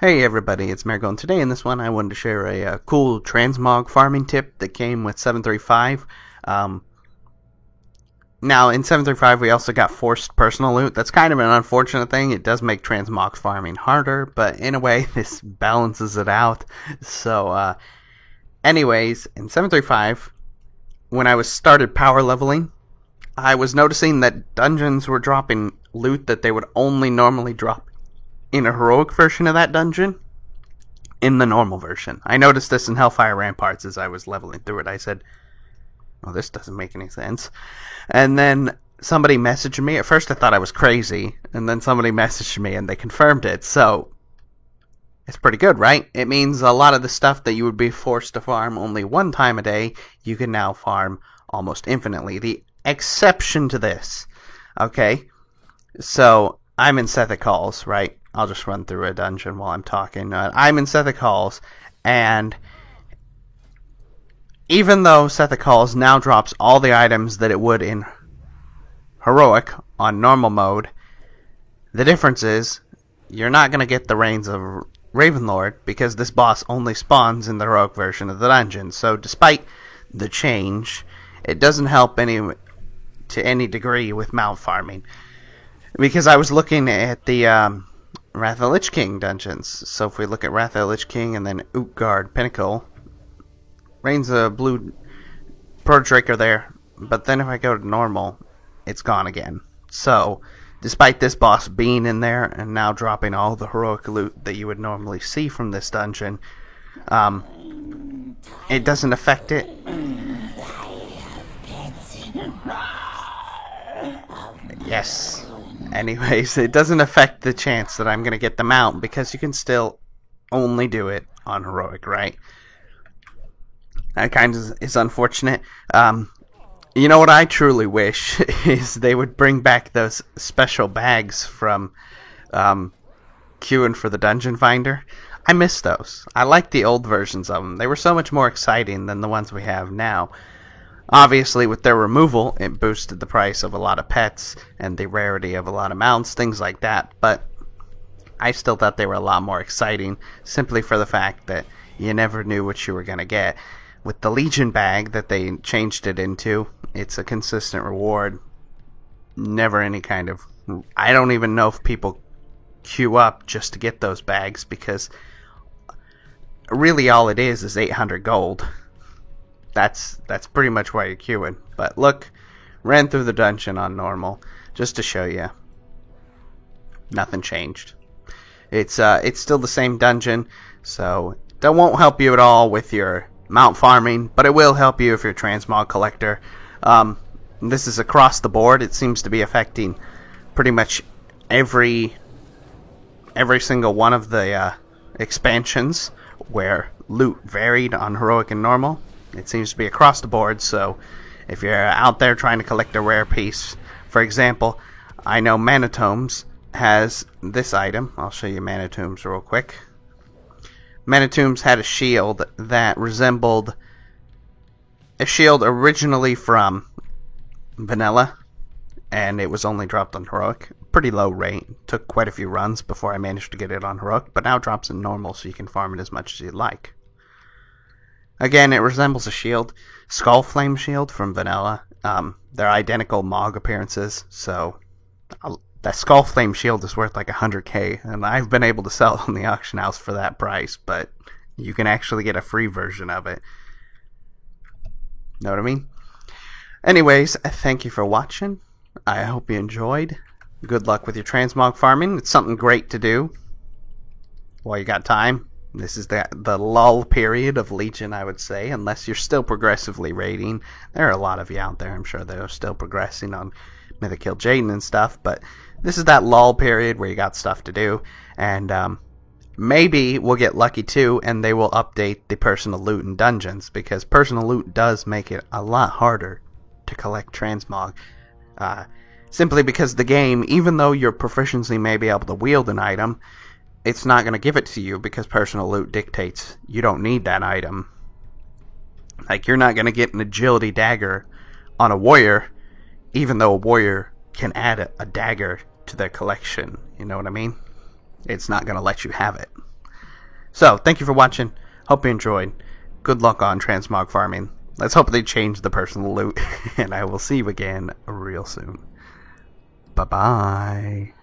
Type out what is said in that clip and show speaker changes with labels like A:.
A: Hey everybody, it's Marigold. Today in this one I wanted to share a cool transmog farming tip that came with 735. Um, Now in 735 we also got forced personal loot. That's kind of an unfortunate thing. It does make transmog farming harder, but in a way this balances it out. Anyways, in 735, when I was started power leveling, I was noticing that dungeons were dropping loot that they would only normally drop in a heroic version of that dungeon in the normal version. I noticed this in Hellfire Ramparts as I was leveling through it. I said, "Oh, this doesn't make any sense." And then somebody messaged me. At first I thought I was crazy, and then somebody messaged me and they confirmed it. So it's pretty good, right? It means a lot of the stuff that you would be forced to farm only one time a day, you can now farm almost infinitely. The exception to this, okay? So I'm in Sethekk Halls, right? I'll just run through a dungeon while I'm talking. I'm in Sethekk Halls, and even though Sethekk Halls now drops all the items that it would in Heroic on normal mode, the difference is you're not going to get the Reigns of Ravenlord because this boss only spawns in the Heroic version of the dungeon. So despite the change, it doesn't help to any degree with mount farming. Because I was looking at the Wrath of the Lich King dungeons. So if we look at Wrath of the Lich King and then Utgard Pinnacle, Reigns of Blue Proto-Drake are there. But then if I go to normal, it's gone again. So despite this boss being in there and now dropping all the heroic loot that you would normally see from this dungeon, it doesn't affect it. Yes. Anyways, it doesn't affect the chance that I'm going to get the mount because you can still only do it on heroic, right? That kind of is unfortunate. You know what I truly wish is they would bring back those special bags from queuing for the Dungeon Finder. I miss those. I like the old versions of them. They were so much more exciting than the ones we have now. Obviously, with their removal, it boosted the price of a lot of pets and the rarity of a lot of mounts, things like that. But I still thought they were a lot more exciting, simply for the fact that you never knew what you were going to get. With the Legion bag that they changed it into, it's a consistent reward. Never any kind of... I don't even know if people queue up just to get those bags, because really all it is 800 gold. That's pretty much why you're queuing. But look, ran through the dungeon on normal just to show you. Nothing changed. It's still the same dungeon, so that won't help you at all with your mount farming, but it will help you if you're a transmog collector. This is across the board. It seems to be affecting pretty much every single one of the expansions where loot varied on heroic and normal. It seems to be across the board, so if you're out there trying to collect a rare piece, for example, I know Manatomes has this item. I'll show you Manatomes real quick. Manatomes had a shield that resembled a shield originally from Vanilla, and it was only dropped on Heroic. Pretty low rate. Took quite a few runs before I managed to get it on Heroic, but now it drops in normal, so you can farm it as much as you like. Again, it resembles a shield. Skull Flame shield from Vanilla. They're identical Mog appearances, so that Skull Flame shield is worth like 100k, and I've been able to sell it on the auction house for that price, but you can actually get a free version of it. Know what I mean? Anyways, thank you for watching. I hope you enjoyed. Good luck with your transmog farming. It's something great to do while you got time. This is the lull period of Legion, I would say, unless you're still progressively raiding. There are a lot of you out there, I'm sure, that are still progressing on Mythic Hill Jaden and stuff, but this is that lull period where you got stuff to do, and maybe we'll get lucky too, and they will update the personal loot in dungeons, because personal loot does make it a lot harder to collect transmog, simply because the game, even though your proficiency may be able to wield an item, it's not going to give it to you because personal loot dictates you don't need that item. Like, you're not going to get an agility dagger on a warrior, even though a warrior can add a dagger to their collection. You know what I mean? It's not going to let you have it. So, thank you for watching. Hope you enjoyed. Good luck on transmog farming. Let's hope they change the personal loot. And I will see you again real soon. Bye-bye.